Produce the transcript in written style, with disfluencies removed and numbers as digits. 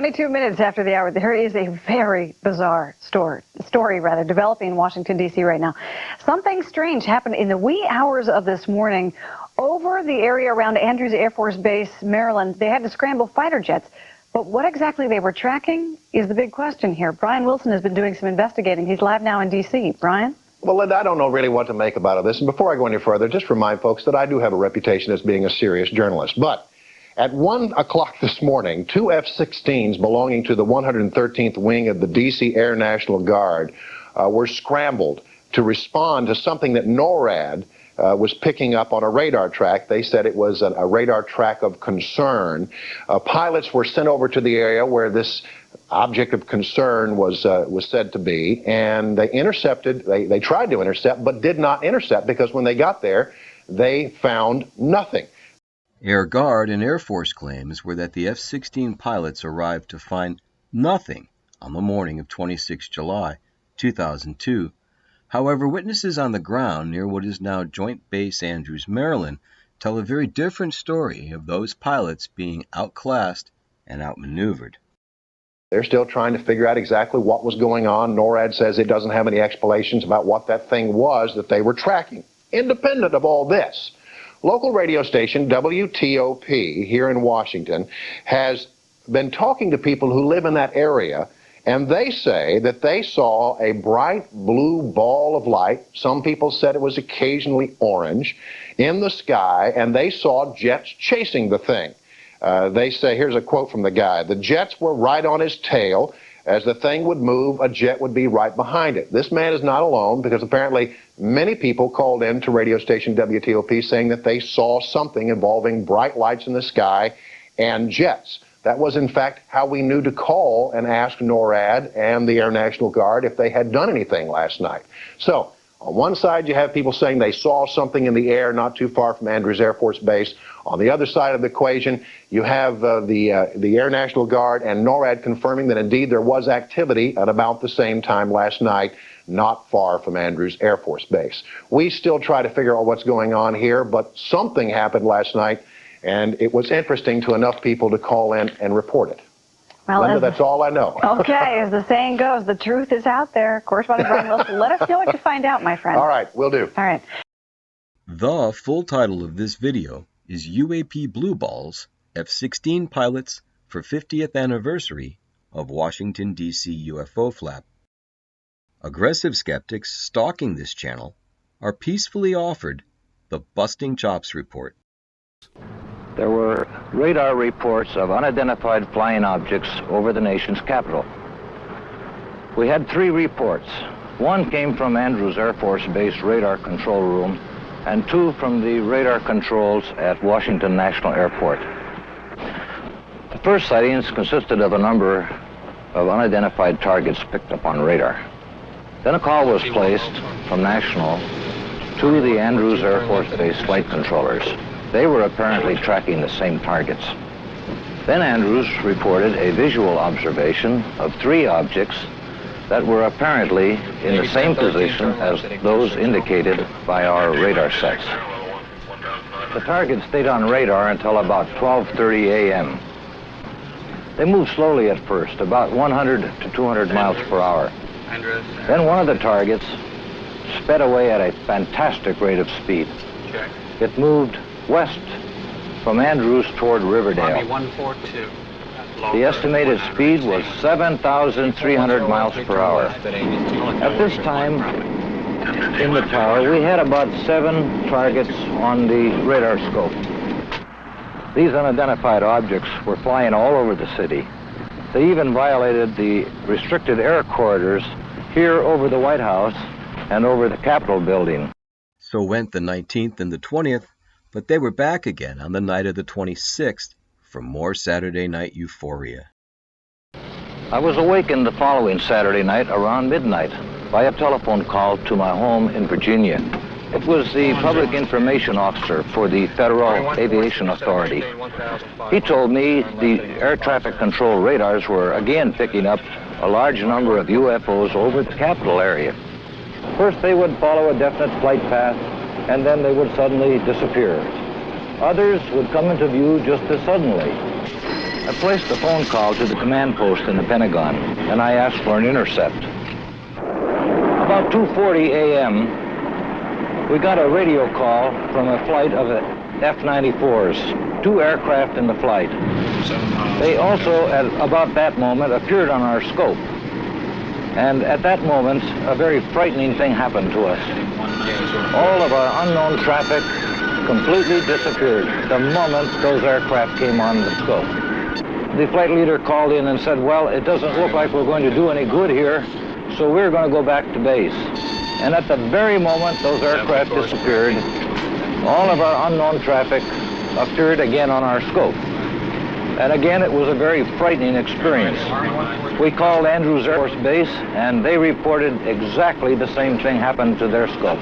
22 minutes after the hour, there is a very bizarre story developing in Washington, D.C. right now. Something strange happened in the wee hours of this morning over the area around Andrews Air Force Base, Maryland. They had to scramble fighter jets. But what exactly they were tracking is the big question here. Brian Wilson has been doing some investigating. He's live now in D.C. Brian? Well, Linda, I don't know really what to make about this. And before I go any further, just remind folks that I do have a reputation as being a serious journalist. But at 1 o'clock this morning, two F-16s belonging to the 113th Wing of the D.C. Air National Guard were scrambled to respond to something that NORAD was picking up on a radar track. They said it was a radar track of concern. Pilots were sent over to the area where this object of concern was said to be, and they intercepted. They tried to intercept, but did not intercept, because when they got there, they found nothing. Air Guard and Air Force claims were that the F-16 pilots arrived to find nothing on the morning of 26 July 2002. However, witnesses on the ground near what is now Joint Base Andrews, Maryland, tell a very different story of those pilots being outclassed and outmaneuvered. They're still trying to figure out exactly what was going on. NORAD says it doesn't have any explanations about what that thing was that they were tracking. Independent of all this, local radio station WTOP here in Washington has been talking to people who live in that area, and they say that they saw a bright blue ball of light. Some people said it was occasionally orange in the sky, and they saw jets chasing the thing. They say, here's a quote from the guy, "The jets were right on his tail. As the thing would move, a jet would be right behind it." This man is not alone, because apparently many people called in to radio station WTOP saying that they saw something involving bright lights in the sky and jets. That was, in fact, how we knew to call and ask NORAD and the Air National Guard if they had done anything last night. So, on one side, you have people saying they saw something in the air not too far from Andrews Air Force Base. On the other side of the equation, you have the Air National Guard and NORAD confirming that indeed there was activity at about the same time last night, not far from Andrews Air Force Base. We still try to figure out what's going on here, but something happened last night, and it was interesting to enough people to call in and report it. Well, Linda, that's all I know. Okay, as the saying goes, the truth is out there. Correspondent Brian Wilson, let us know what you find out, my friend. All right, will do. All right. The full title of this video is UAP Blue Balls, F-16 Pilots for 50th Anniversary of Washington, D.C. UFO Flap. Aggressive skeptics stalking this channel are peacefully offered the Busting Chops Report. There were radar reports of unidentified flying objects over the nation's capital. We had 3 reports. 1 came from Andrews Air Force Base radar control room, and 2 from the radar controls at Washington National Airport. The first sightings consisted of a number of unidentified targets picked up on radar. Then a call was placed from National to the Andrews Air Force Base flight controllers. They were apparently tracking the same targets. Then Andrews reported a visual observation of 3 objects that were apparently in the same position as those indicated by our radar sets. The targets stayed on radar until about 12:30 a.m. They moved slowly at first, about 100 to 200 miles per hour. Then one of the targets sped away at a fantastic rate of speed. It moved west from Andrews toward Riverdale. The estimated speed was 7,300 miles per hour. At this time, in the tower, we had about 7 targets on the radar scope. These unidentified objects were flying all over the city. They even violated the restricted air corridors here over the White House and over the Capitol building. So went the 19th and the 20th, but they were back again on the night of the 26th for more Saturday night euphoria. I was awakened the following Saturday night around midnight by a telephone call to my home in Virginia. It was the public information officer for the Federal Aviation Authority. He told me the air traffic control radars were again picking up a large number of UFOs over the Capitol area. First they would follow a definite flight path, and then they would suddenly disappear. Others would come into view just as suddenly. I placed a phone call to the command post in the Pentagon, and I asked for an intercept. About 2:40 a.m., we got a radio call from a flight of F-94s, 2 aircraft in the flight. They also, at about that moment, appeared on our scope. And at that moment, a very frightening thing happened to us. All of our unknown traffic completely disappeared the moment those aircraft came on the scope. The flight leader called in and said, well, it doesn't look like we're going to do any good here, so we're going to go back to base. And at the very moment those aircraft disappeared, all of our unknown traffic appeared again on our scope. And again, it was a very frightening experience. We called Andrews Air Force Base, and they reported exactly the same thing happened to their scope.